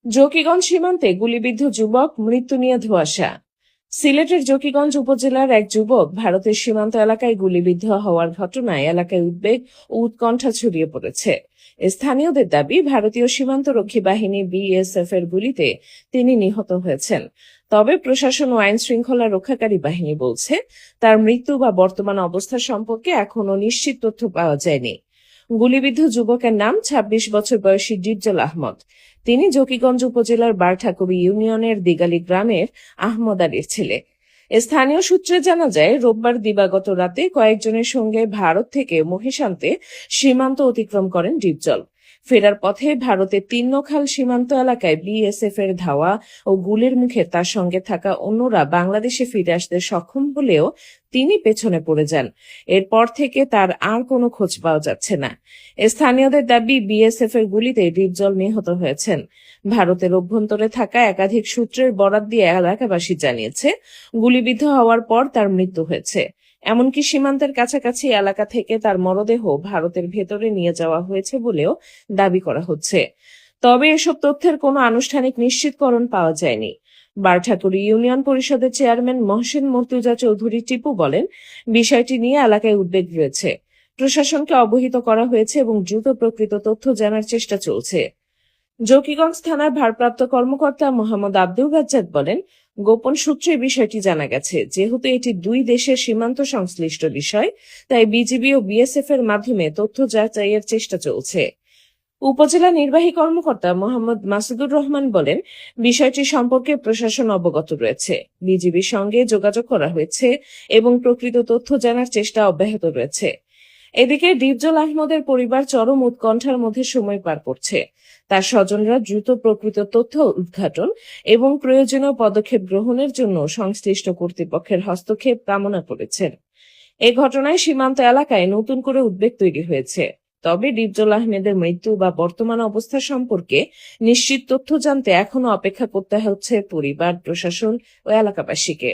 জকিগঞ্জ সীমান্তে গুলিবিদ্ধ যুবক, মৃত্যু নিয়ে ধোঁয়াশা। সিলেটের জকিগঞ্জ উপজেলার এক যুবক ভারতের সীমান্ত এলাকায় গুলিবিদ্ধ হওয়ার ঘটনায় এলাকায় উদ্বেগ ও উৎকণ্ঠা ছড়িয়ে পড়েছে। স্থানীয়দের দাবি, ভারতীয় সীমান্তরক্ষী বাহিনী বিএসএফ এর গুলিতে তিনি নিহত হয়েছেন। তবে প্রশাসন ও আইন শৃঙ্খলা রক্ষাকারী বাহিনী বলছে, তার মৃত্যু বা বর্তমান অবস্থা সম্পর্কে এখনো নিশ্চিত তথ্য পাওয়া যায়নি। গুলিবিদ্ধ যুবকের নাম ২৬ বছর বয়সী ডিপজল আহমদ। তিনি জকিগঞ্জ উপজেলার বারঠাকুরি ইউনিয়নের দিগালী গ্রামের আহমদ আলীর ছেলে। স্থানীয় সূত্রে জানা যায়, রোববার দিবাগত রাতে কয়েকজনের সঙ্গে ভারত থেকে মহিষ আনতে সীমান্ত অতিক্রম করেন ডিপজল। ফেরার পথে ভারতের তিন্নখাল সীমান্ত এলাকায় বিএসএফ এর ধাওয়া ও গুলির মুখে তার সঙ্গে থাকা অন্যরা বাংলাদেশে ফিরে আসতে সক্ষম হলেও তিনি পেছনে পড়ে যান। এরপর থেকে তার আর কোনো খোঁজ পাওয়া যাচ্ছে না। স্থানীয়দের দাবি, বিএসএফ এর গুলিতে ডিপজল নিহত হয়েছেন। ভারতের অভ্যন্তরে থাকা একাধিক সূত্রের বরাত দিয়ে এলাকাবাসী জানিয়েছে, গুলিবিদ্ধ হওয়ার পর তার মৃত্যু হয়েছে। এমনকি সীমান্তের কাছাকাছি এলাকা থেকে তার মরদেহ ভারতের ভেতরে নিয়ে যাওয়া হয়েছে বলেও দাবি করা হচ্ছে। তবে এসব তথ্যের কোনো আনুষ্ঠানিক নিশ্চিতকরণ পাওয়া যায়নি। বারঠাকুরি ইউনিয়ন পরিষদের চেয়ারম্যান মহসিন মর্তুজা চৌধুরী টিপু বলেন, বিষয়টি নিয়ে এলাকায় উদ্বেগ রয়েছে। প্রশাসনকে অবহিত করা হয়েছে এবং দ্রুত প্রকৃত তথ্য জানার চেষ্টা চলছে। জকিগঞ্জ থানার ভারপ্রাপ্ত কর্মকর্তা মোহাম্মদ আব্দুল রাজ্জাক বলেন, গোপন সূত্রে বিষয়টি জানা গেছে। যেহেতু এটি দুই দেশের সীমান্ত সংশ্লিষ্ট বিষয়, তাই বিজিবি ও বিএসএফ এর মাধ্যমে তথ্য যাচাইয়ের চেষ্টা চলছে। উপজেলা নির্বাহী কর্মকর্তা মোহাম্মদ মাসুদুর রহমান বলেন, বিষয়টি সম্পর্কে প্রশাসন অবগত রয়েছে। বিজিবির সঙ্গে যোগাযোগ করা হয়েছে এবং প্রকৃত তথ্য জানার চেষ্টা অব্যাহত রয়েছে। এদিকে ডিপজল আহমদের পরিবার চরম উৎকণ্ঠার মধ্যে সময় পার করছে। তার স্বজনরা দ্রুত প্রকৃত তথ্য উদ্ঘাটন এবং প্রয়োজনীয় পদক্ষেপ গ্রহণের জন্য সংশ্লিষ্ট কর্তৃপক্ষের হস্তক্ষেপ কামনা করেছেন। এ ঘটনায় সীমান্ত এলাকায় নতুন করে উদ্বেগ তৈরি হয়েছে। তবে ডিপজল আহমেদের মৃত্যু বা বর্তমান অবস্থা সম্পর্কে নিশ্চিত তথ্য জানতে এখনো অপেক্ষা করতে হচ্ছে পরিবার, প্রশাসন ও এলাকাবাসীকে।